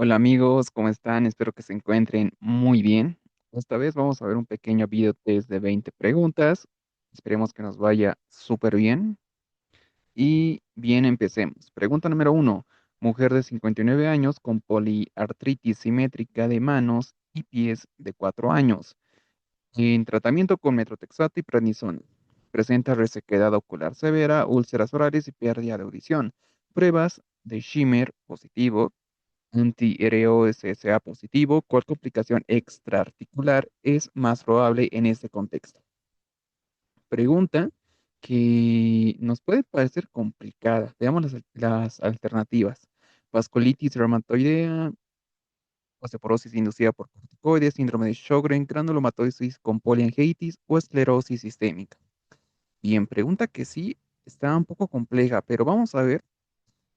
Hola amigos, ¿cómo están? Espero que se encuentren muy bien. Esta vez vamos a ver un pequeño video test de 20 preguntas. Esperemos que nos vaya súper bien. Y bien, empecemos. Pregunta número uno. Mujer de 59 años con poliartritis simétrica de manos y pies de 4 años. En tratamiento con metrotexato y prednisona. Presenta resequedad ocular severa, úlceras orales y pérdida de audición. Pruebas de Schimmer positivo, anti-ROSSA positivo. ¿Cuál complicación extraarticular es más probable en este contexto? Pregunta que nos puede parecer complicada. Veamos las alternativas. Vasculitis reumatoidea, osteoporosis inducida por corticoides, síndrome de Sjögren, granulomatosis con poliangiitis o esclerosis sistémica. Bien, pregunta que sí está un poco compleja, pero vamos a ver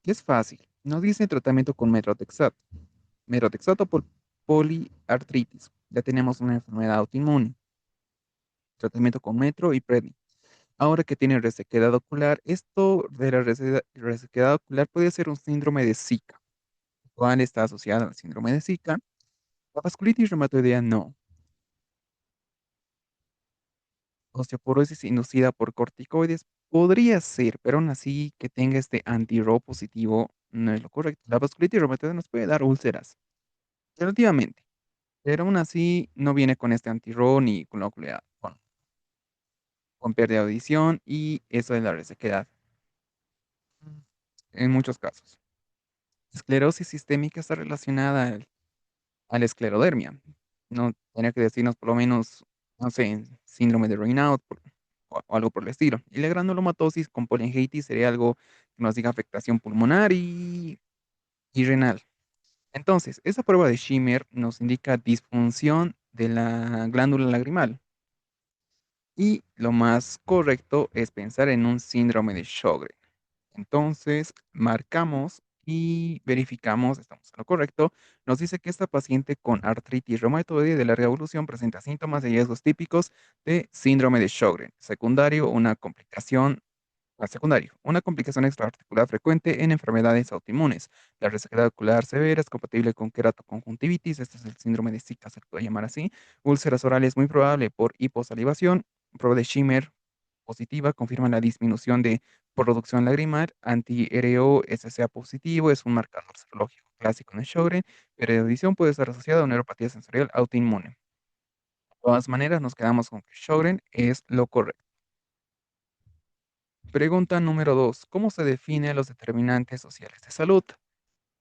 que es fácil. Nos dice tratamiento con metrotexato. Metrotexato por poliartritis. Ya tenemos una enfermedad autoinmune. Tratamiento con metro y predni. Ahora que tiene resequedad ocular, esto de la resequedad ocular puede ser un síndrome de Zika. ¿Cuál está asociado al síndrome de Zika? La vasculitis reumatoidea no. Osteoporosis inducida por corticoides podría ser, pero aún así que tenga este anti-Ro positivo no es lo correcto. La vasculitis reumatoidea nos puede dar úlceras, relativamente, pero aún así no viene con este anti-Ro ni con la ocular, con pérdida de audición y eso de la resequedad en muchos casos. Esclerosis sistémica está relacionada a la esclerodermia. No tenía que decirnos por lo menos, no sé, síndrome de Raynaud o algo por el estilo. Y la granulomatosis con poliangiitis sería algo que nos diga afectación pulmonar y renal. Entonces, esa prueba de Schimmer nos indica disfunción de la glándula lagrimal. Y lo más correcto es pensar en un síndrome de Sjögren. Entonces, marcamos y verificamos, estamos en lo correcto. Nos dice que esta paciente con artritis reumatoide de larga evolución presenta síntomas y hallazgos típicos de síndrome de Sjögren. Secundario, una complicación extraarticular frecuente en enfermedades autoinmunes. La resequedad ocular severa es compatible con queratoconjuntivitis, este es el síndrome de Zika, se puede llamar así. Úlceras orales muy probable por hiposalivación. Prueba de Schimmer positiva confirma la disminución de producción lagrimal. Anti-RO-SSA positivo es un marcador serológico clásico en el Sjögren, pero de audición puede estar asociada a una neuropatía sensorial autoinmune. De todas maneras, nos quedamos con que Sjögren es lo correcto. Pregunta número 2. ¿Cómo se definen los determinantes sociales de salud?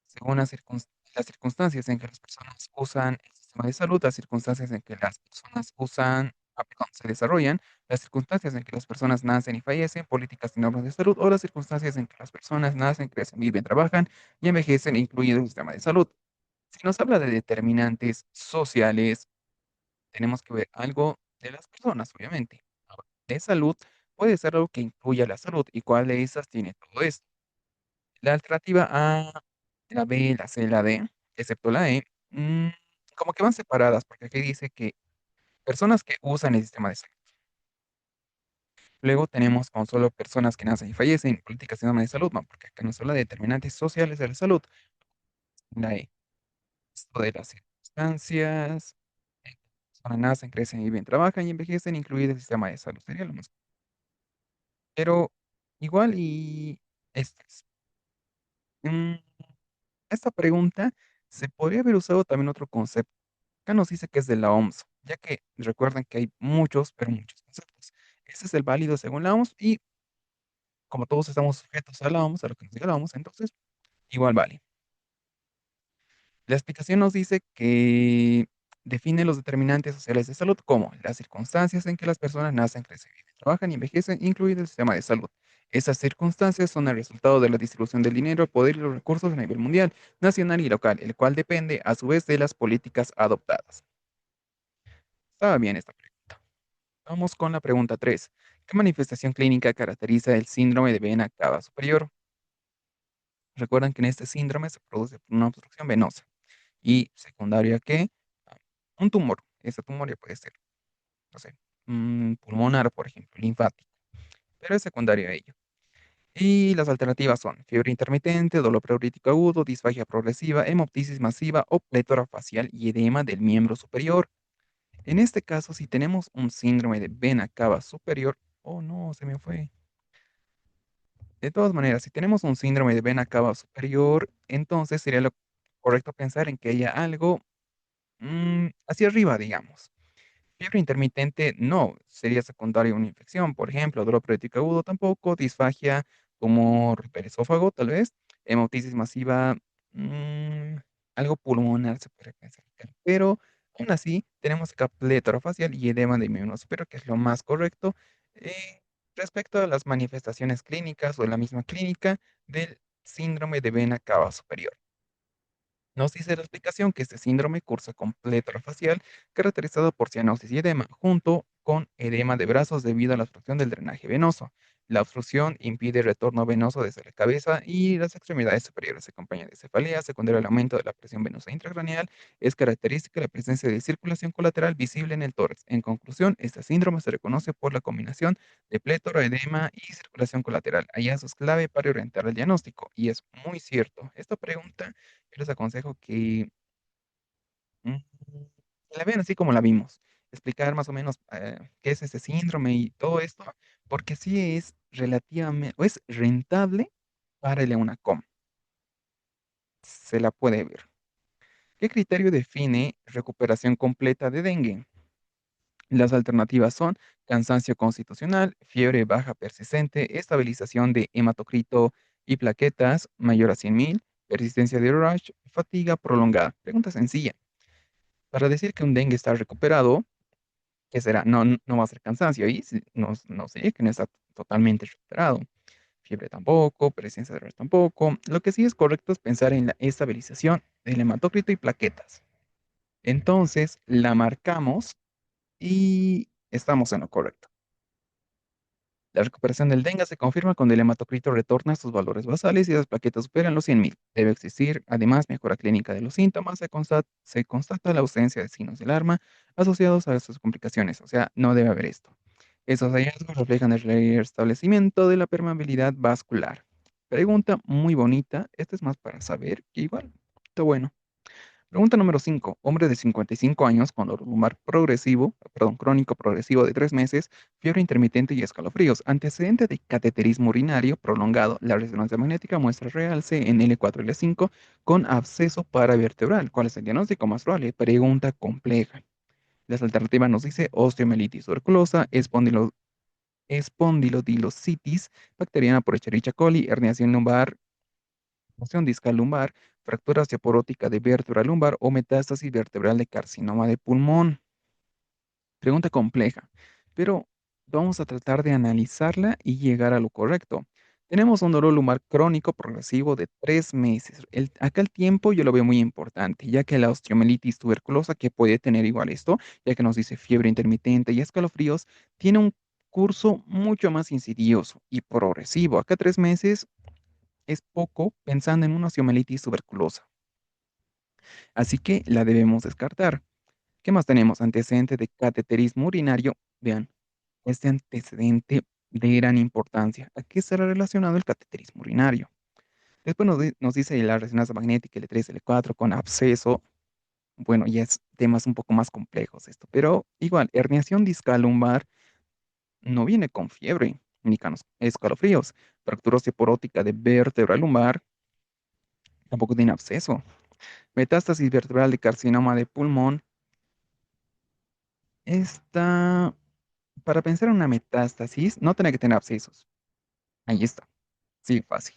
Según las circunstancias en que las personas usan el sistema de salud, las circunstancias en que las personas se desarrollan, las circunstancias en que las personas nacen y fallecen, políticas y normas de salud, o las circunstancias en que las personas nacen, crecen, viven, trabajan y envejecen, incluido el sistema de salud. Si nos habla de determinantes sociales, tenemos que ver algo de las personas, obviamente. Ahora, de salud puede ser algo que incluya la salud. ¿Y cuál de esas tiene todo esto? La alternativa A, la B, la C, la D, excepto la E, mm, como que van separadas, porque aquí dice que personas que usan el sistema de salud. Luego tenemos con solo personas que nacen y fallecen, políticas y normas de salud, no, porque acá nos habla de determinantes sociales de la salud. La E, esto de las circunstancias, en que las personas nacen, crecen, viven, trabajan y envejecen, incluido el sistema de salud. Sería lo más. Pero igual y estas. Mm, esta pregunta se podría haber usado también otro concepto. Acá nos dice que es de la OMS, ya que recuerden que hay muchos, pero muchos conceptos. Ese es el válido según la OMS y como todos estamos sujetos a la OMS, a lo que nos diga la OMS, entonces igual vale. La explicación nos dice que define los determinantes sociales de salud como las circunstancias en que las personas nacen, crecen, viven, trabajan y envejecen, incluido el sistema de salud. Esas circunstancias son el resultado de la distribución del dinero, el poder y los recursos a nivel mundial, nacional y local, el cual depende a su vez de las políticas adoptadas. Estaba bien esta pregunta. Vamos con la pregunta 3. ¿Qué manifestación clínica caracteriza el síndrome de vena cava superior? Recuerdan que en este síndrome se produce por una obstrucción venosa y secundaria que ah, un tumor. Ese tumor ya puede ser, no sé, pulmonar, por ejemplo, linfático, pero es secundario a ello. Y las alternativas son fiebre intermitente, dolor preurítico agudo, disfagia progresiva, hemoptisis masiva o plétora facial y edema del miembro superior. En este caso, si tenemos un síndrome de vena cava superior, oh no, se me fue. De todas maneras, si tenemos un síndrome de vena cava superior, entonces sería lo correcto pensar en que haya algo hacia arriba, digamos. Fiebre intermitente no, sería secundaria a una infección, por ejemplo, dolor pruritótico agudo tampoco, disfagia como esófago tal vez, hemoptisis masiva, mm, algo pulmonar se puede pensar, pero aún así tenemos acá plétora facial y edema de miembro superior, que es lo más correcto respecto a las manifestaciones clínicas o de la misma clínica del síndrome de vena cava superior. Nos dice la explicación que este síndrome cursa con plétora facial caracterizado por cianosis y edema, junto con edema de brazos debido a la obstrucción del drenaje venoso. La obstrucción impide el retorno venoso desde la cabeza y las extremidades superiores. Se acompaña de cefalea, secundario al aumento de la presión venosa intracraneal. Es característica la presencia de circulación colateral visible en el tórax. En conclusión, este síndrome se reconoce por la combinación de plétora, edema y circulación colateral. Hallazgos clave para orientar el diagnóstico. Y es muy cierto. Esta pregunta yo les aconsejo que, mm, la vean así como la vimos. Explicar más o menos, qué es ese síndrome y todo esto, porque sí es relativamente o es rentable para el EUNACOM, se la puede ver. ¿Qué criterio define recuperación completa de dengue? Las alternativas son cansancio constitucional, fiebre baja persistente, estabilización de hematocrito y plaquetas mayor a 100.000, persistencia de rash, fatiga prolongada. Pregunta sencilla. Para decir que un dengue está recuperado, ¿qué será? No va a ser cansancio ahí, no sé, que no está totalmente recuperado. Fiebre tampoco, presencia de dolor tampoco. Lo que sí es correcto es pensar en la estabilización del hematócrito y plaquetas. Entonces, la marcamos y estamos en lo correcto. La recuperación del dengue se confirma cuando el hematocrito retorna a sus valores basales y las plaquetas superan los 100.000. Debe existir, además, mejora clínica de los síntomas. Se constata la ausencia de signos de alarma asociados a estas complicaciones. O sea, no debe haber esto. Esos hallazgos reflejan el restablecimiento de la permeabilidad vascular. Pregunta muy bonita. Esta es más para saber que igual. Está bueno. Pregunta número 5. Hombre de 55 años con dolor lumbar progresivo, perdón, crónico progresivo de 3 meses, fiebre intermitente y escalofríos. Antecedente de cateterismo urinario prolongado. La resonancia magnética muestra realce en L4 y L5 con absceso paravertebral. ¿Cuál es el diagnóstico más probable? Pregunta compleja. Las alternativas nos dice osteomielitis tuberculosa, espondilodilocitis bacteriana por Escherichia coli, herniación lumbar, Punción discal lumbar, fractura osteoporótica de vértebra lumbar o metástasis vertebral de carcinoma de pulmón. Pregunta compleja, pero vamos a tratar de analizarla y llegar a lo correcto. Tenemos un dolor lumbar crónico progresivo de 3 meses. Acá el tiempo yo lo veo muy importante, ya que la osteomielitis tuberculosa, que puede tener igual esto, ya que nos dice fiebre intermitente y escalofríos, tiene un curso mucho más insidioso y progresivo. Acá 3 meses es poco pensando en una osteomelitis tuberculosa, así que la debemos descartar. ¿Qué más tenemos? Antecedente de cateterismo urinario. Vean, este antecedente de gran importancia. ¿A qué estará relacionado el cateterismo urinario? Después nos dice la resonancia magnética L3, L4 con absceso. Bueno, ya es temas un poco más complejos esto, pero igual, herniación discal lumbar no viene con fiebre ni con escalofríos. Fractura osteoporótica de vértebra lumbar tampoco tiene absceso. Metástasis vertebral de carcinoma de pulmón. Esta, para pensar en una metástasis, no tiene que tener abscesos. Ahí está. Sí, fácil.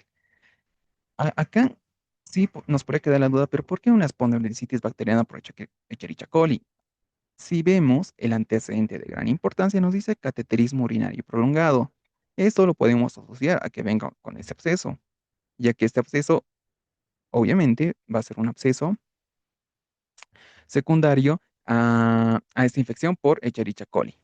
Acá sí nos puede quedar la duda, pero ¿por qué una espondilocitis bacteriana por Escherichia coli? Si vemos el antecedente de gran importancia, nos dice cateterismo urinario prolongado. Esto lo podemos asociar a que venga con ese absceso, ya que este absceso, obviamente, va a ser un absceso secundario a esta infección por Escherichia coli.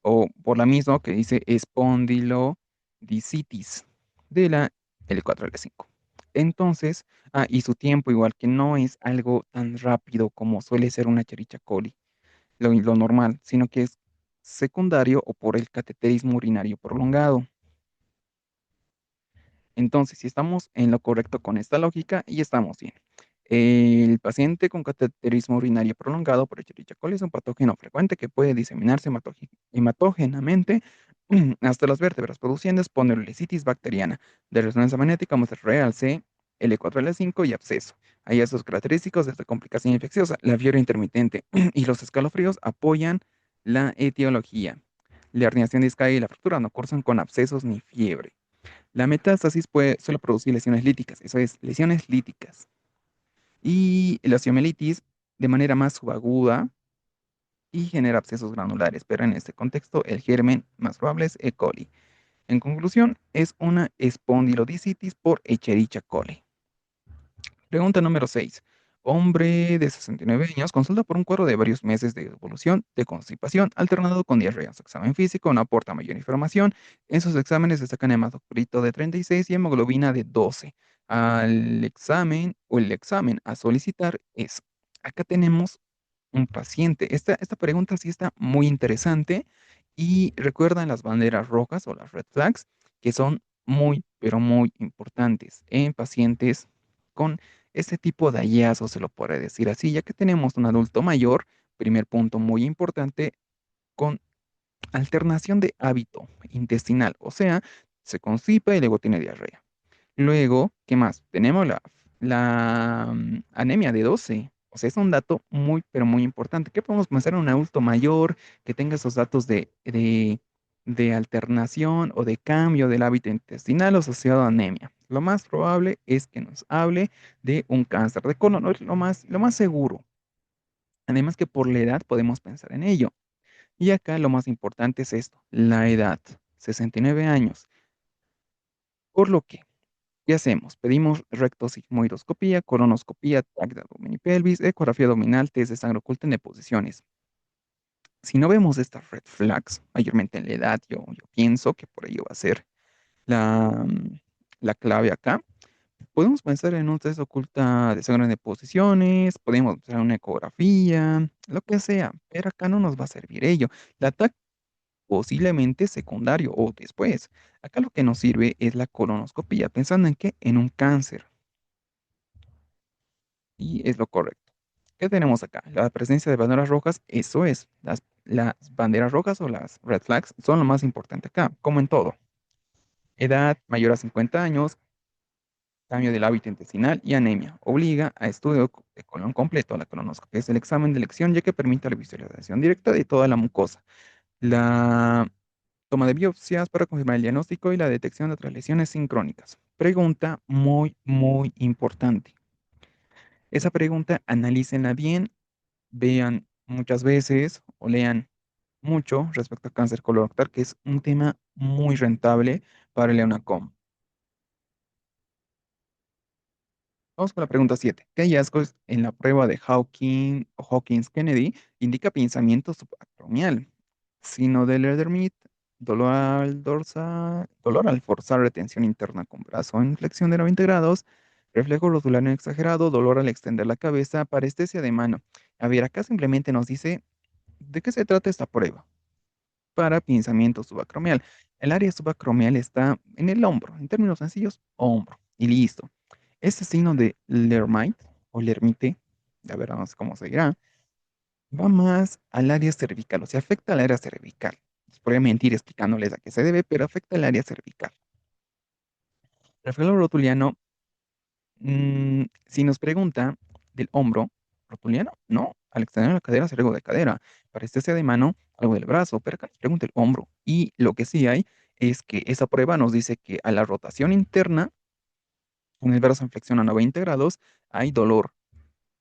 O por la misma que dice espondilodicitis de la L4 a L5. Entonces, y su tiempo igual que no es algo tan rápido como suele ser una Escherichia coli, lo normal, sino que es secundario o por el cateterismo urinario prolongado. Entonces, si estamos en lo correcto con esta lógica, y estamos bien. El paciente con cateterismo urinario prolongado por Escherichia coli es un patógeno frecuente que puede diseminarse hematógenamente hasta las vértebras, produciendo espondilolicitis bacteriana de resonancia magnética, muestra real C, L4, L5 y absceso. Hay estos característicos de esta complicación infecciosa. La fiebre intermitente y los escalofríos apoyan la etiología. La herniación discal y la fractura no cursan con abscesos ni fiebre. La metástasis suele producir lesiones líticas, eso es, lesiones líticas. Y la osteomielitis de manera más subaguda y genera abscesos granulares, pero en este contexto el germen más probable es E. coli. En conclusión, es una espondilodicitis por Escherichia coli. Pregunta número 6. Hombre de 69 años consulta por un cuadro de varios meses de evolución de constipación alternado con diarrea. Su examen físico no aporta mayor información. En sus exámenes destacan hematocrito de 36 y hemoglobina de 12. Al examen o el examen a solicitar es, acá tenemos un paciente. Esta pregunta sí está muy interesante y recuerdan las banderas rojas o las red flags que son muy, pero muy importantes en pacientes con este tipo de hallazgos, se lo puede decir así, ya que tenemos un adulto mayor, primer punto muy importante, con alternación de hábito intestinal, o sea, se constipa y luego tiene diarrea. Luego, ¿qué más? Tenemos la anemia de 12. O sea, es un dato muy, pero muy importante. ¿Qué podemos pensar en un adulto mayor que tenga esos datos de alternación o de cambio del hábito intestinal asociado a anemia? Lo más probable es que nos hable de un cáncer de colon, ¿no? Es lo más seguro. Además que por la edad podemos pensar en ello. Y acá lo más importante es esto, la edad, 69 años. Por lo que ¿qué hacemos? Pedimos rectosigmoidoscopía, colonoscopía, TAC de abdomen y pelvis, ecografía abdominal, test de sangre oculta en deposiciones. Si no vemos estas red flags, mayormente en la edad, yo pienso que por ello va a ser la, mm, la clave acá. Podemos pensar en un test oculta de sangre en deposiciones, podemos pensar en una ecografía, lo que sea, pero acá no nos va a servir ello. La TAC posiblemente secundario o después. Acá lo que nos sirve es la colonoscopía, pensando en qué, en un cáncer. Y es lo correcto. ¿Qué tenemos acá? La presencia de banderas rojas, eso es. Las banderas rojas o las red flags son lo más importante acá, como en todo. Edad mayor a 50 años, cambio del hábito intestinal y anemia. Obliga a estudio de colon completo. La colonoscopia es el examen de elección ya que permite la visualización directa de toda la mucosa. La toma de biopsias para confirmar el diagnóstico y la detección de otras lesiones sincrónicas. Pregunta muy, muy importante. Esa pregunta analícenla bien, vean muchas veces o lean mucho respecto a cáncer colorectal, que es un tema muy rentable para el EUNACOM. Vamos con la pregunta 7. ¿Qué hallazgos en la prueba de Hawkins-Kennedy indica pensamiento subacromial? Sino del Edermit, dolor al forzar retención interna con brazo en flexión de 90 grados, reflejo rotular exagerado, dolor al extender la cabeza, parestesia de mano. A ver, acá simplemente nos dice de qué se trata esta prueba para pinzamiento subacromial. El área subacromial está en el hombro, en términos sencillos, hombro, y listo. Este signo de Lermite o Lermite, la verdad no sé cómo se dirá, va más al área cervical, o sea, afecta al área cervical. Les podría mentir explicándoles a qué se debe, pero afecta al área cervical. Reflejo rotuliano, si nos pregunta del hombro, rotuliano, no, al extender la cadera, hacer algo de cadera. Parestesia de mano, algo del brazo, pero acá nos pregunta el hombro. Y lo que sí hay es que esa prueba nos dice que a la rotación interna, con el brazo en flexión a 90 grados, hay dolor.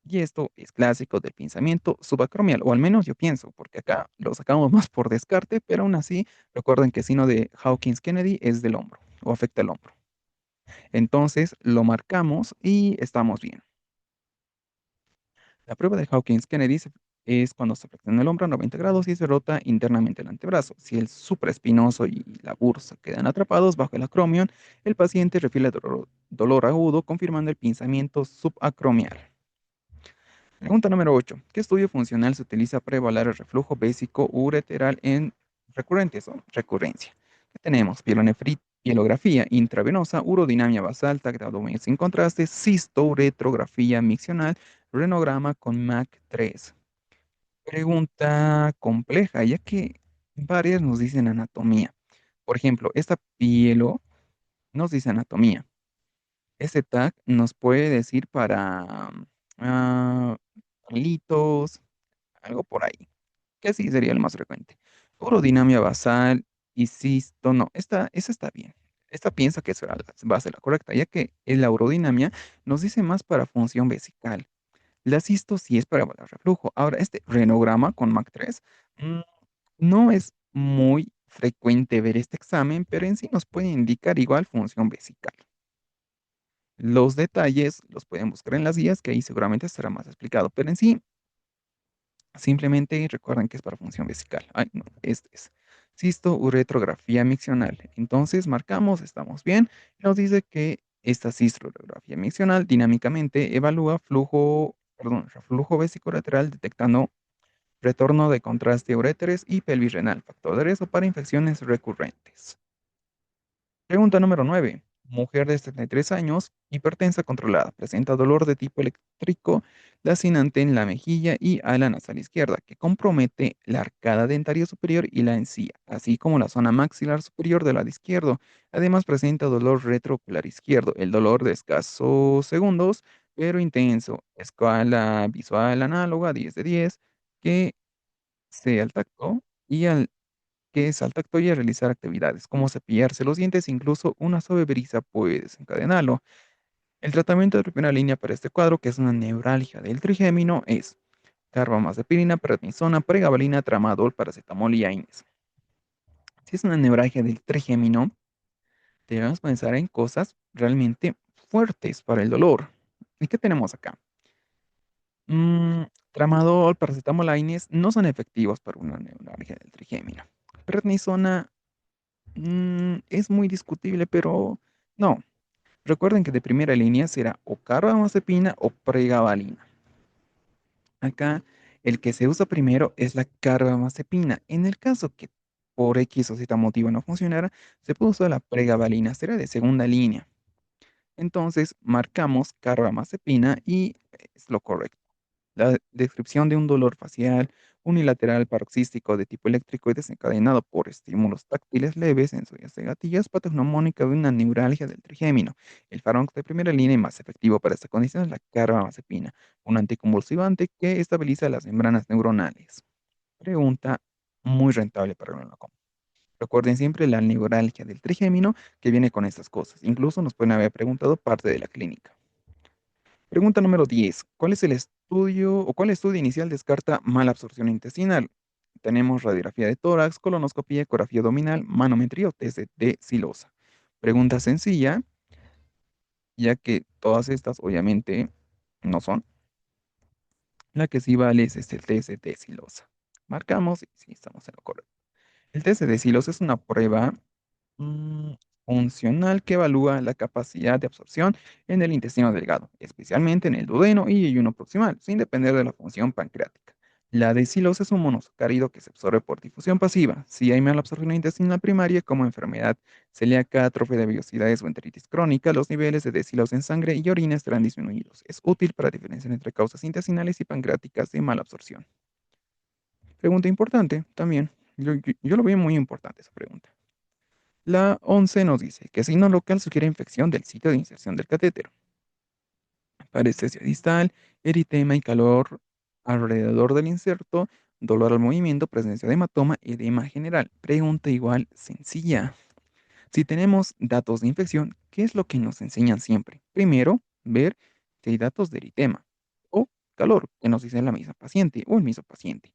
Y esto es clásico del pensamiento subacromial, o al menos yo pienso, porque acá lo sacamos más por descarte, pero aún así recuerden que el signo de Hawkins-Kennedy es del hombro, o afecta el hombro. Entonces lo marcamos y estamos bien. La prueba de Hawkins-Kennedy es cuando se flexiona el hombro a 90 grados y se rota internamente el antebrazo. Si el supraespinoso y la bursa quedan atrapados bajo el acromion, el paciente refiere dolor agudo, confirmando el pinzamiento subacromial. Pregunta número 8. ¿Qué estudio funcional se utiliza para evaluar el reflujo bésico ureteral en recurrentes o recurrencia? ¿Qué tenemos? Pielografía intravenosa, urodinamia basal, abdominal sin contraste, cisto-uretrografía miccional, renograma con MAC3. Pregunta compleja, ya que varias nos dicen anatomía. Por ejemplo, esta pielo nos dice anatomía. Este tag nos puede decir para ah, palitos, algo por ahí, que sí sería el más frecuente. Urodinamia basal y cisto, no, esa está bien. Esta piensa que será va a ser la correcta, ya que la urodinamia nos dice más para función vesical. La cisto sí es para el reflujo. Ahora, este renograma con MAC3 mm, no es muy frecuente ver este examen, pero en sí nos puede indicar igual función vesical. Los detalles los pueden buscar en las guías, que ahí seguramente estará más explicado, pero en sí, simplemente recuerden que es para función vesical. Ay, no, este es cisto-uretrografía miccional. Entonces, marcamos, estamos bien. Nos dice que esta cisto-uretrografía miccional dinámicamente evalúa reflujo vesicolateral detectando retorno de contraste a uréteres y pelvis renal, factor de riesgo para infecciones recurrentes. Pregunta número 9. Mujer de 73 años, hipertensa controlada, presenta dolor de tipo eléctrico lacinante en la mejilla y ala nasal izquierda, que compromete la arcada dentaria superior y la encía, así como la zona maxilar superior del lado izquierdo. Además, presenta dolor retroocular izquierdo, el dolor de escasos segundos, pero intenso. Escala visual análoga 10 de 10, que sea al tacto y al que es al tacto y a realizar actividades como cepillarse los dientes, incluso una suave brisa puede desencadenarlo. El tratamiento de primera línea para este cuadro, que es una neuralgia del trigémino, es carbamazepina, prednisona, pregabalina, tramadol, paracetamol y AINES. Si es una neuralgia del trigémino, debemos pensar en cosas realmente fuertes para el dolor. ¿Y qué tenemos acá? Mm, tramadol, paracetamol, AINES no son efectivos para una neuralgia del trigémino. Prednisona es muy discutible, pero no. Recuerden que de primera línea será o carbamazepina o pregabalina. Acá el que se usa primero es la carbamazepina. En el caso que por X o Z motivo no funcionara, se puede usar la pregabalina, será de segunda línea. Entonces marcamos carbamazepina y es lo correcto. La descripción de un dolor facial unilateral paroxístico de tipo eléctrico y desencadenado por estímulos táctiles leves en sensoriales de gatillas patognomónica de una neuralgia del trigémino. El fármaco de primera línea y más efectivo para esta condición es la carbamazepina, un anticonvulsivante que estabiliza las membranas neuronales. Pregunta muy rentable para el glaucoma. Recuerden siempre la neuralgia del trigémino que viene con estas cosas. Incluso nos pueden haber preguntado parte de la clínica. Pregunta número 10. ¿Cuál es el estudio o cuál estudio inicial descarta mala absorción intestinal? Tenemos radiografía de tórax, colonoscopia, ecografía abdominal, manometría o test de silosa. Pregunta sencilla, ya que todas estas obviamente no son. La que sí vale es el test de silosa. Marcamos y sí, estamos en lo correcto. El test de silosa es una prueba mm, funcional que evalúa la capacidad de absorción en el intestino delgado, especialmente en el duodeno y ayuno proximal, sin depender de la función pancreática. La decilosa es un monosacárido que se absorbe por difusión pasiva. Si hay mala absorción intestinal primaria, como enfermedad celíaca, atrofia de velocidades o enteritis crónica, los niveles de decilosa en sangre y orina estarán disminuidos. Es útil para diferenciar entre causas intestinales y pancreáticas de mala absorción. Pregunta importante también. Yo lo veo muy importante esa pregunta. La 11 nos dice que signo local sugiere infección del sitio de inserción del catéter. Parestesia distal, eritema y calor alrededor del inserto, dolor al movimiento, presencia de hematoma, edema general. Pregunta igual sencilla. Si tenemos datos de infección, ¿qué es lo que nos enseñan siempre? Primero, ver si hay datos de eritema o calor, que nos dice la misma paciente o el mismo paciente.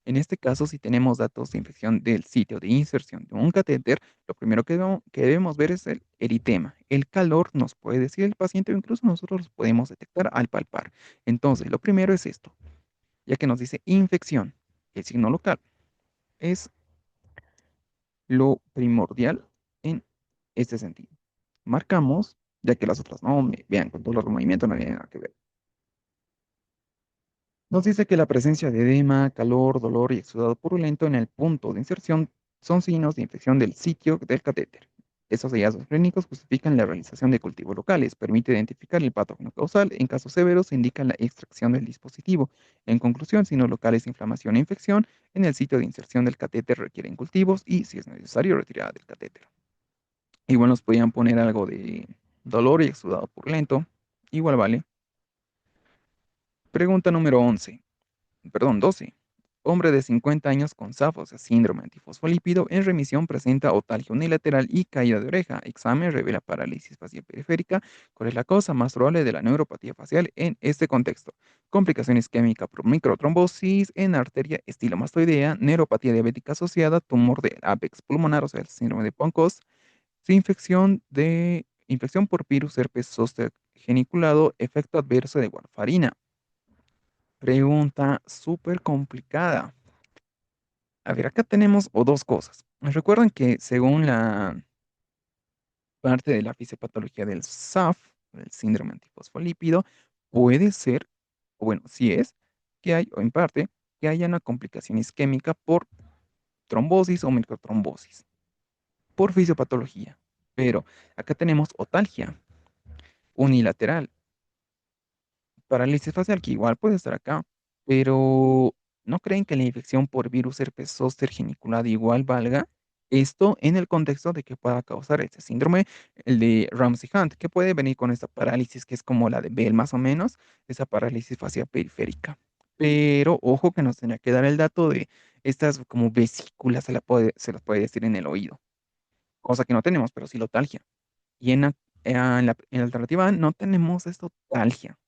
En este caso, si tenemos datos de infección del sitio de inserción de un catéter, lo primero que debemos ver es el eritema. El calor nos puede decir el paciente o incluso nosotros los podemos detectar al palpar. Entonces, lo primero es esto, ya que nos dice infección. El signo local es lo primordial en este sentido. Marcamos, ya que las otras no, vean, con todos los movimientos no tienen nada que ver. Nos dice que la presencia de edema, calor, dolor y exudado purulento en el punto de inserción son signos de infección del sitio del catéter. Estos hallazgos clínicos justifican la realización de cultivos locales, permite identificar el patógeno causal, en casos severos se indica la extracción del dispositivo. En conclusión, signos locales de inflamación e infección en el sitio de inserción del catéter requieren cultivos y, si es necesario, retirada del catéter. Igual nos podían poner algo de dolor y exudado purulento. Igual vale. Pregunta número 11. Perdón, 12. Hombre de 50 años con SAF, o sea, síndrome antifosfolípido, en remisión presenta otalgia unilateral y caída de oreja. Examen revela parálisis facial periférica. ¿Cuál es la causa más probable de la neuropatía facial en este contexto? Complicación isquémica por microtrombosis en arteria estilomastoidea, neuropatía diabética asociada, tumor del apex pulmonar, o sea, el síndrome de Poncos, infección por virus herpes zóster geniculado, efecto adverso de warfarina. Pregunta súper complicada. A ver, acá tenemos o dos cosas. Recuerden que según la parte de la fisiopatología del SAF, del síndrome antifosfolípido, puede ser, o bueno, sí es, que hay, o en parte, que haya una complicación isquémica por trombosis o microtrombosis, por fisiopatología. Pero acá tenemos otalgia unilateral, parálisis facial, que igual puede estar acá, pero ¿no creen que la infección por virus herpes zóster geniculado igual valga? Esto en el contexto de que pueda causar este síndrome, el de Ramsay-Hunt, que puede venir con esta parálisis que es como la de Bell más o menos, esa parálisis facial periférica. Pero ojo que nos tenía que dar el dato de estas como vesículas, se las puede decir en el oído, cosa que no tenemos, pero sí la otalgia. Y en la alternativa A no tenemos esta otalgia.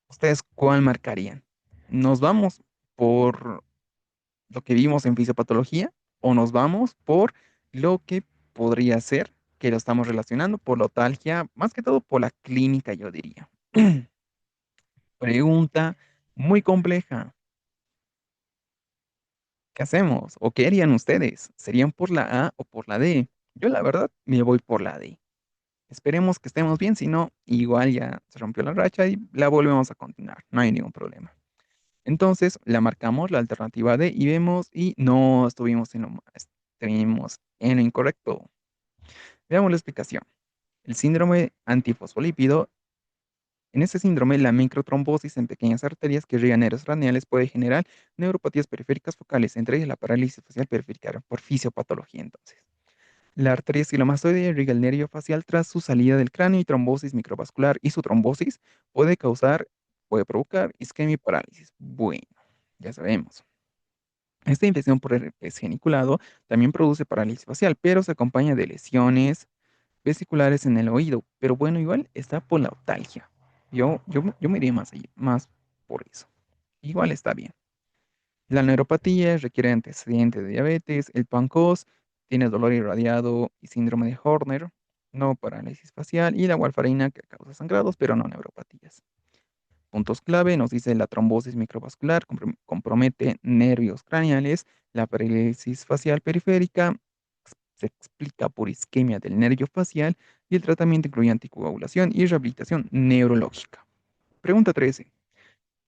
¿Ustedes cuál marcarían? ¿Nos vamos por lo que vimos en fisiopatología o nos vamos por lo que podría ser que lo estamos relacionando por la otalgia, más que todo por la clínica, yo diría? Pregunta muy compleja. ¿Qué hacemos? ¿O qué harían ustedes? ¿Serían por la A o por la D? Yo la verdad me voy por la D. Esperemos que estemos bien, si no, igual ya se rompió la racha y la volvemos a continuar. No hay ningún problema. Entonces la marcamos la alternativa D y vemos y no estuvimos en lo incorrecto. Veamos la explicación. El síndrome antifosfolípido. En este síndrome, la microtrombosis en pequeñas arterias que irrigan nervios craneales puede generar neuropatías periféricas focales, entre ellas la parálisis facial periférica por fisiopatología. Entonces, la arteria estilomastoidea irriga el nervio facial tras su salida del cráneo y trombosis microvascular y su trombosis puede provocar isquemia y parálisis. Bueno, ya sabemos. Esta infección por herpes geniculado también produce parálisis facial, pero se acompaña de lesiones vesiculares en el oído. Pero bueno, igual está por la otalgia. Yo me iría más, más por eso. Igual está bien. La neuropatía requiere antecedentes de diabetes. El PANCOS tiene dolor irradiado y síndrome de Horner, no parálisis facial. Y la warfarina que causa sangrados, pero no neuropatías. Puntos clave, nos dice la trombosis microvascular, compromete nervios craneales, la parálisis facial periférica se explica por isquemia del nervio facial y el tratamiento incluye anticoagulación y rehabilitación neurológica. Pregunta 13.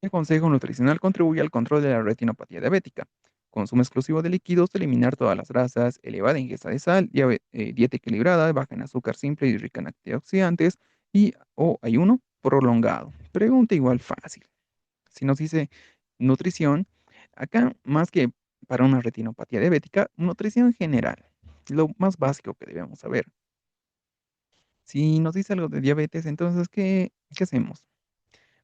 ¿Qué consejo nutricional contribuye al control de la retinopatía diabética? Consumo exclusivo de líquidos, eliminar todas las grasas, elevada ingesta de sal, dieta equilibrada, baja en azúcar simple y rica en antioxidantes y o ayuno prolongado. Pregunta igual fácil. Si nos dice nutrición, acá más que para una retinopatía diabética, nutrición general, lo más básico que debemos saber. Si nos dice algo de diabetes, entonces, ¿qué hacemos?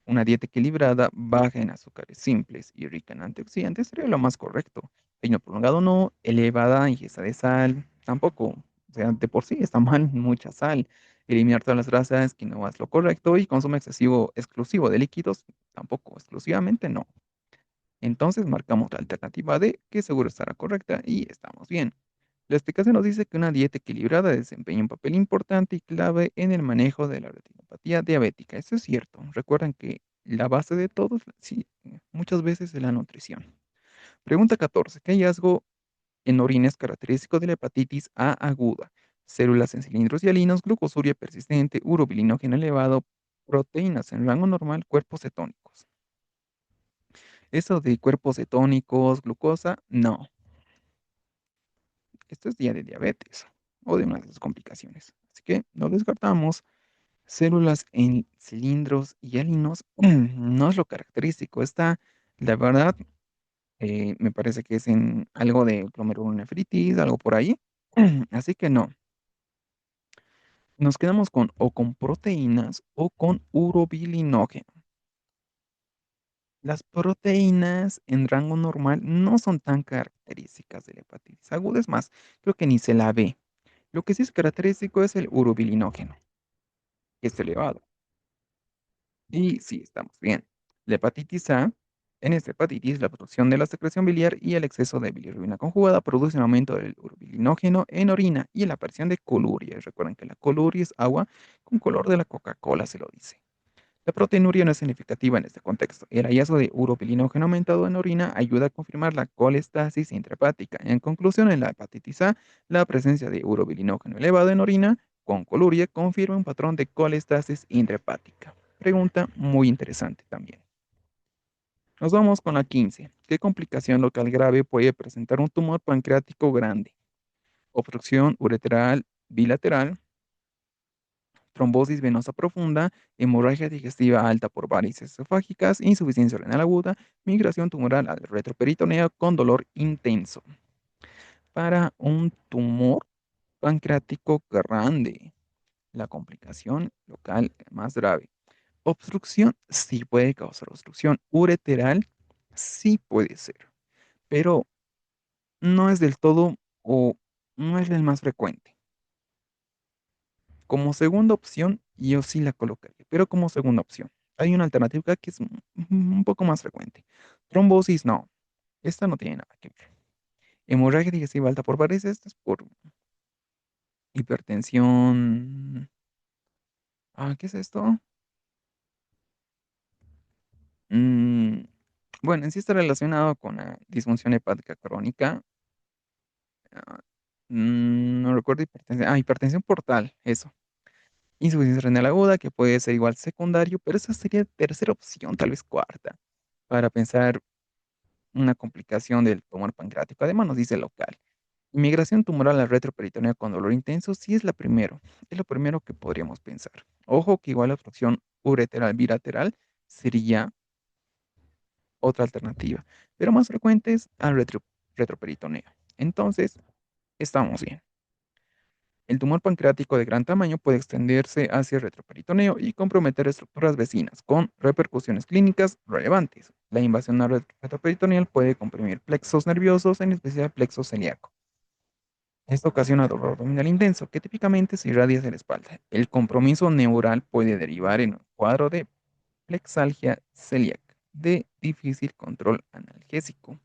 Una dieta equilibrada, baja en azúcares simples y rica en antioxidantes sería lo más correcto. Ayuno prolongado no, elevada ingesta de sal, tampoco. O sea, de por sí está mal mucha sal. Eliminar todas las grasas, que no es lo correcto, y consumo exclusivo de líquidos, tampoco, exclusivamente no. Entonces marcamos la alternativa D, que seguro estará correcta y estamos bien. La explicación nos dice que una dieta equilibrada desempeña un papel importante y clave en el manejo de la retinopatía diabética. Eso es cierto. Recuerden que la base de todo, sí, muchas veces es la nutrición. Pregunta 14. ¿Qué hallazgo en orina es característico de la hepatitis A aguda? Células en cilindros hialinos, glucosuria persistente, urobilinógeno elevado, proteínas en rango normal, cuerpos cetónicos. Eso de cuerpos cetónicos, glucosa, no. Esto es día de diabetes o de una de sus complicaciones. Así que no descartamos. Células en cilindros hialinos no es lo característico. Esta, la verdad, me parece que es en algo de glomerulonefritis, algo por ahí. Así que no. Nos quedamos con o con proteínas o con urobilinógeno. Las proteínas en rango normal no son tan características de la hepatitis aguda, es más, creo que ni se la ve. Lo que sí es característico es el urobilinógeno, que es elevado. Y sí, estamos bien. La hepatitis A, en esta hepatitis, la producción de la secreción biliar y el exceso de bilirrubina conjugada produce un aumento del urobilinógeno en orina y la aparición de coluria. Y recuerden que la coluria es agua con color de la Coca-Cola, se lo dice. La proteinuria no es significativa en este contexto. El hallazgo de urobilinógeno aumentado en orina ayuda a confirmar la colestasis intrahepática. En conclusión, en la hepatitis A, la presencia de urobilinógeno elevado en orina con coluria confirma un patrón de colestasis intrahepática. Pregunta muy interesante también. Nos vamos con la 15. ¿Qué complicación local grave puede presentar un tumor pancreático grande? Obstrucción ureteral bilateral, trombosis venosa profunda, hemorragia digestiva alta por varices esofágicas, insuficiencia renal aguda, migración tumoral al retroperitoneo con dolor intenso. Para un tumor pancreático grande, la complicación local más grave. Obstrucción sí puede causar obstrucción. Ureteral sí puede ser, pero no es del todo o no es el más frecuente. Como segunda opción, yo sí la colocaría, pero como segunda opción. Hay una alternativa que es un poco más frecuente. Trombosis, no. Esta no tiene nada que ver. Hemorragia digestiva alta por varices, esta es por hipertensión. ¿Qué es esto? Mm, bueno, en sí está relacionado con la disfunción hepática crónica. ah, no recuerdo hipertensión. Hipertensión portal, eso. Insuficiencia renal aguda, que puede ser igual secundario, pero esa sería tercera opción, tal vez cuarta, para pensar una complicación del tumor pancreático. Además, nos dice local. Migración tumoral al retroperitoneo con dolor intenso, sí es la primero. Es lo primero que podríamos pensar. Ojo que igual la obstrucción ureteral bilateral sería otra alternativa, pero más frecuente es al retroperitoneo. Entonces, estamos bien. El tumor pancreático de gran tamaño puede extenderse hacia el retroperitoneo y comprometer estructuras vecinas, con repercusiones clínicas relevantes. La invasión al retroperitoneal puede comprimir plexos nerviosos, en especial plexo celíaco. Esto ocasiona dolor abdominal intenso, que típicamente se irradia hacia la espalda. El compromiso neural puede derivar en un cuadro de plexalgia celíaca, de difícil control analgésico.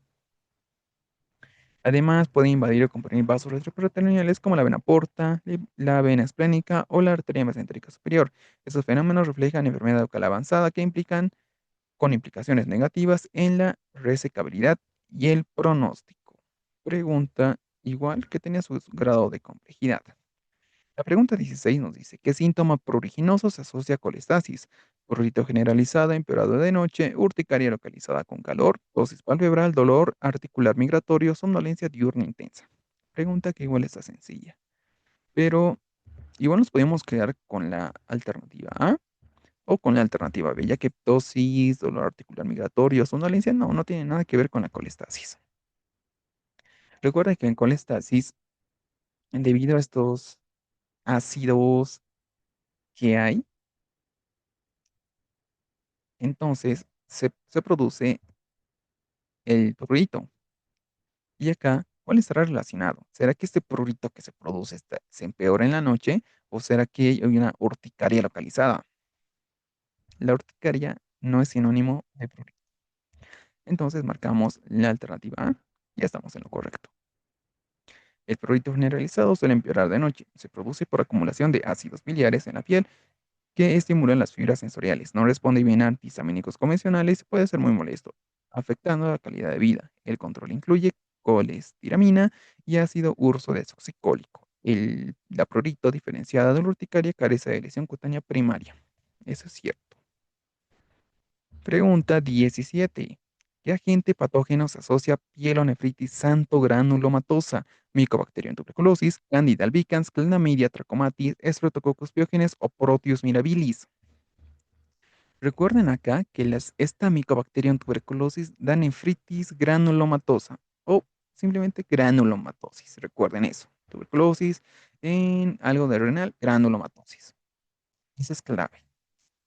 Además, puede invadir o comprimir vasos retroperitoneales como la vena porta, la vena esplénica o la arteria mesentérica superior. Estos fenómenos reflejan enfermedad local avanzada que implican con implicaciones negativas en la resecabilidad y el pronóstico. Pregunta igual que tenía su grado de complejidad. La pregunta 16 nos dice, ¿qué síntoma pruriginoso se asocia a colestasis? Prurito generalizada, empeorado de noche, urticaria localizada con calor, tosis palpebral, dolor articular migratorio, somnolencia diurna intensa. Pregunta que igual está sencilla, pero igual nos podemos quedar con la alternativa A o con la alternativa B, ya que tosis, dolor articular migratorio, somnolencia no tiene nada que ver con la colestasis. Recuerda que en colestasis, debido a estos ácidos que hay, entonces se produce el prurito. Y acá, ¿cuál estará relacionado? ¿Será que este prurito que se produce se empeora en la noche o será que hay una urticaria localizada? La urticaria no es sinónimo de prurito. Entonces marcamos la alternativa A. Ya estamos en lo correcto. El prurito generalizado suele empeorar de noche. Se produce por acumulación de ácidos biliares en la piel que estimulan las fibras sensoriales. No responde bien a antihistamínicos convencionales y puede ser muy molesto, afectando la calidad de vida. El control incluye colestiramina y ácido urso desoxicólico. La prurito diferenciada de la urticaria carece de lesión cutánea primaria. Eso es cierto. Pregunta 17. ¿Qué agente patógeno se asocia a pielonefritis santo granulomatosa? Mycobacterium tuberculosis, Candida albicans, Chlamydia trachomatis, Streptococcus pyogenes o Proteus mirabilis. Recuerden acá que esta Mycobacterium tuberculosis da nefritis granulomatosa o simplemente granulomatosis. Recuerden eso. Tuberculosis en algo de renal, granulomatosis. Eso es clave.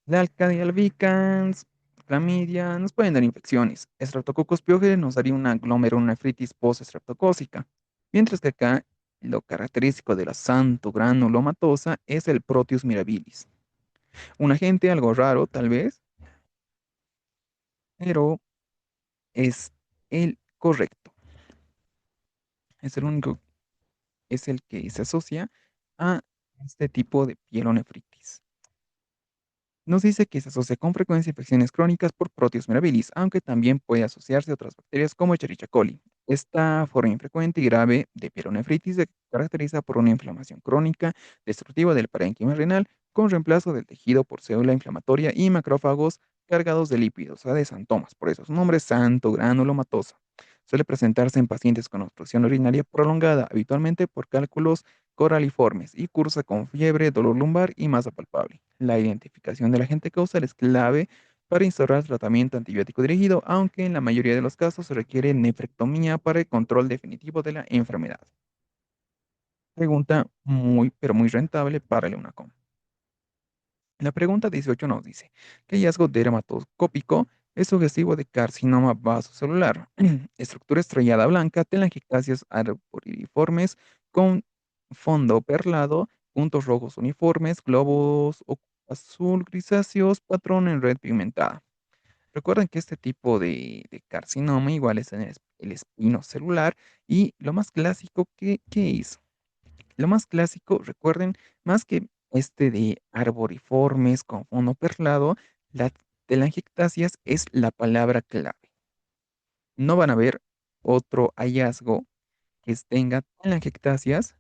La Alcadia albicans, clamidia, nos pueden dar infecciones. Streptococcus pyogenes nos daría una glomerulonefritis post-estreptocócica. Mientras que acá lo característico de la santo granulomatosa es el Proteus mirabilis. Un agente algo raro, tal vez, pero es el correcto. Es el único, es el que se asocia a este tipo de pielonefritis. Nos dice que se asocia con frecuencia a infecciones crónicas por Proteus mirabilis, aunque también puede asociarse a otras bacterias como Escherichia coli. Esta forma infrecuente y grave de pielonefritis se caracteriza por una inflamación crónica destructiva del parénquima renal con reemplazo del tejido por célula inflamatoria y macrófagos cargados de lípidos, o sea, de santomas, por eso su nombre es santo granulomatosa. Suele presentarse en pacientes con obstrucción urinaria prolongada, habitualmente por cálculos coraliformes y cursa con fiebre, dolor lumbar y masa palpable. La identificación del agente causal es clave para instaurar tratamiento antibiótico dirigido, aunque en la mayoría de los casos se requiere nefrectomía para el control definitivo de la enfermedad. Pregunta muy, pero muy rentable para el EUNACOM. La pregunta 18 nos dice, ¿qué hallazgo dermatoscópico es sugestivo de carcinoma vasocelular? Estructura estrellada blanca, telangiectasias arboriformes con fondo perlado, puntos rojos uniformes, globos azul grisáceos, patrón en red pigmentada. Recuerden que este tipo de carcinoma igual es en el espino celular y lo más clásico que es. Lo más clásico, recuerden, más que este de arboriformes con fondo perlado, la telangiectasias es la palabra clave. No van a ver otro hallazgo que tenga telangiectasias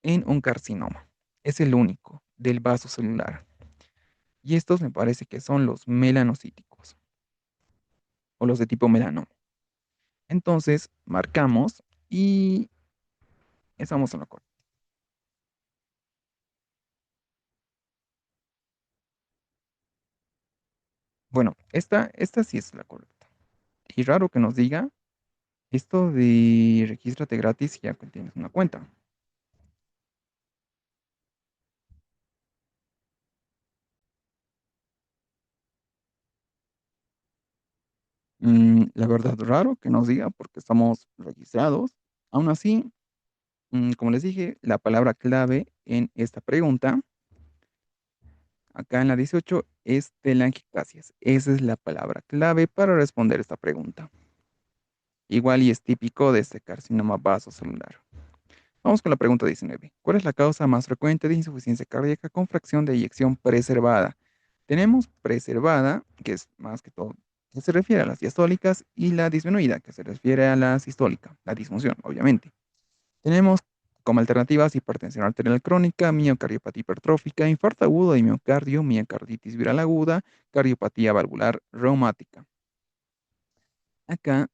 en un carcinoma. Es el único del vaso celular. Y estos me parece que son los melanocíticos o los de tipo melanoma. Entonces, marcamos y estamos en lo correcto. Bueno, esta sí es la correcta. Y raro que nos diga esto de regístrate gratis ya que tienes una cuenta. La verdad, raro que nos diga porque estamos registrados. Aún así, como les dije, la palabra clave en esta pregunta, acá en la 18, es telangiectasias. Esa es la palabra clave para responder esta pregunta. Igual y es típico de este carcinoma vasocelular. Vamos con la pregunta 19. ¿Cuál es la causa más frecuente de insuficiencia cardíaca con fracción de eyección preservada? Tenemos preservada, que es más que todo, que se refiere a las diastólicas, y la disminuida, que se refiere a la sistólica, la disfunción, obviamente. Tenemos como alternativas hipertensión arterial crónica, miocardiopatía hipertrófica, infarto agudo de miocardio, miocarditis viral aguda, cardiopatía valvular reumática. Acá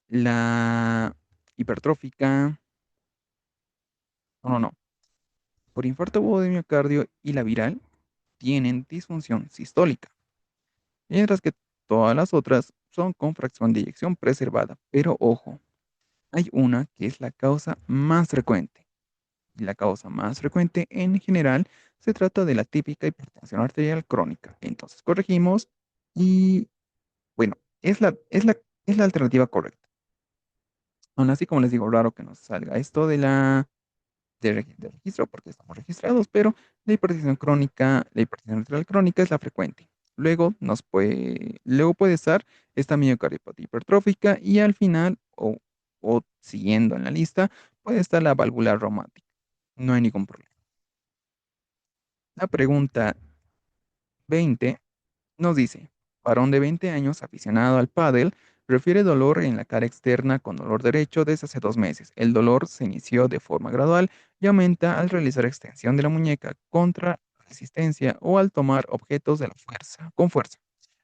la hipertrófica, no. Por infarto agudo de miocardio y la viral tienen disfunción sistólica, mientras que todas las otras son con fracción de eyección preservada. Pero ojo, hay una que es la causa más frecuente. Y la causa más frecuente en general se trata de la típica hipertensión arterial crónica. Entonces corregimos y bueno, es la alternativa correcta. Aún así, como les digo, raro que nos salga esto de registro porque estamos registrados, pero la hipertensión arterial crónica es la frecuente. Luego puede estar esta miocardiopatía hipertrófica y al final, o siguiendo en la lista, puede estar la valvular reumática. No hay ningún problema. La pregunta 20 nos dice, varón de 20 años aficionado al pádel, refiere dolor en la cara externa con dolor derecho desde hace 2 meses. El dolor se inició de forma gradual y aumenta al realizar extensión de la muñeca contra resistencia o al tomar objetos con fuerza.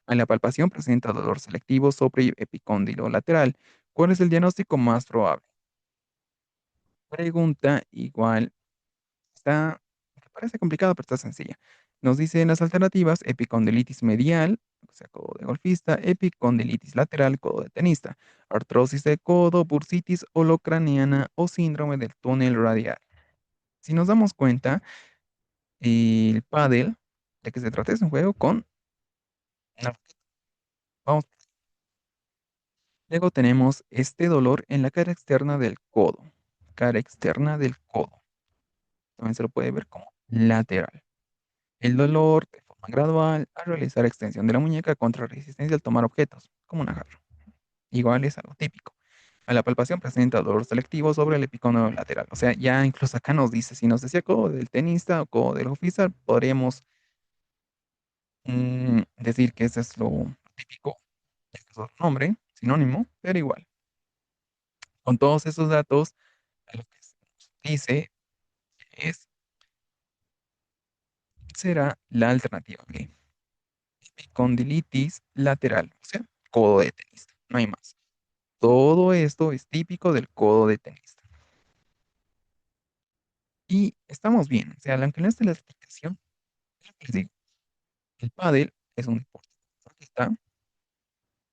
En la palpación presenta dolor selectivo sobre epicóndilo lateral. ¿Cuál es el diagnóstico más probable? pregunta igual está, que parece complicado, pero está sencilla. Nos dice las alternativas: epicondilitis medial, o sea, codo de golfista; epicondilitis lateral, codo de tenista; artrosis de codo; bursitis holocraniana o síndrome del túnel radial. Si nos damos cuenta, el pádel, ¿de qué se trata? Es un juego con una raqueta. Vamos. Luego tenemos este dolor en la cara externa del codo. Cara externa del codo. También se lo puede ver como lateral. El dolor de forma gradual al realizar extensión de la muñeca contra resistencia al tomar objetos, como una jarra. Igual es algo típico. A la palpación presenta dolor selectivo sobre el epicónodo lateral. O sea, ya incluso acá nos dice, si nos decía codo del tenista o codo del oficial, podríamos decir que ese es lo típico, ya que es otro nombre, sinónimo, pero igual. Con todos esos datos, a lo que se nos dice es, será la alternativa. ¿Ok? Epicondilitis lateral, o sea, codo de tenista. No hay más. Todo esto es típico del codo de tenista. Y estamos bien. O sea, aunque no esté la explicación, es lo que les digo. El pádel es un deporte. Aquí está.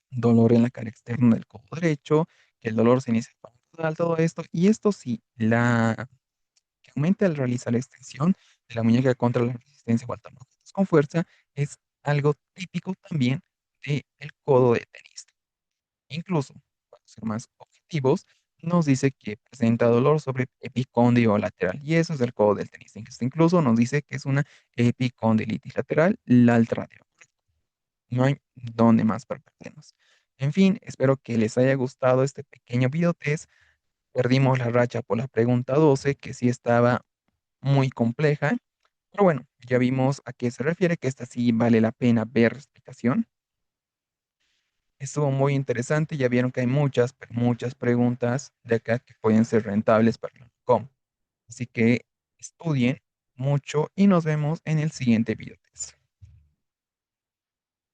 Dolor en la cara externa del codo derecho, que el dolor se inicia con todo esto. Y esto sí, que aumenta al realizar la extensión de la muñeca contra la resistencia o altamente con fuerza, es algo típico también del codo de tenista. Incluso, para ser más objetivos, nos dice que presenta dolor sobre epicóndilo lateral, y eso es el codo del tenista. Incluso nos dice que es una epicondilitis lateral lateral. No hay dónde más para perdernos. En fin, espero que les haya gustado este pequeño video test. Perdimos la racha por la pregunta 12, que sí estaba muy compleja, pero bueno, ya vimos a qué se refiere, que esta sí vale la pena ver la explicación. Estuvo muy interesante, ya vieron que hay muchas, pero muchas preguntas de acá que pueden ser rentables para la com. Así que estudien mucho y nos vemos en el siguiente video test.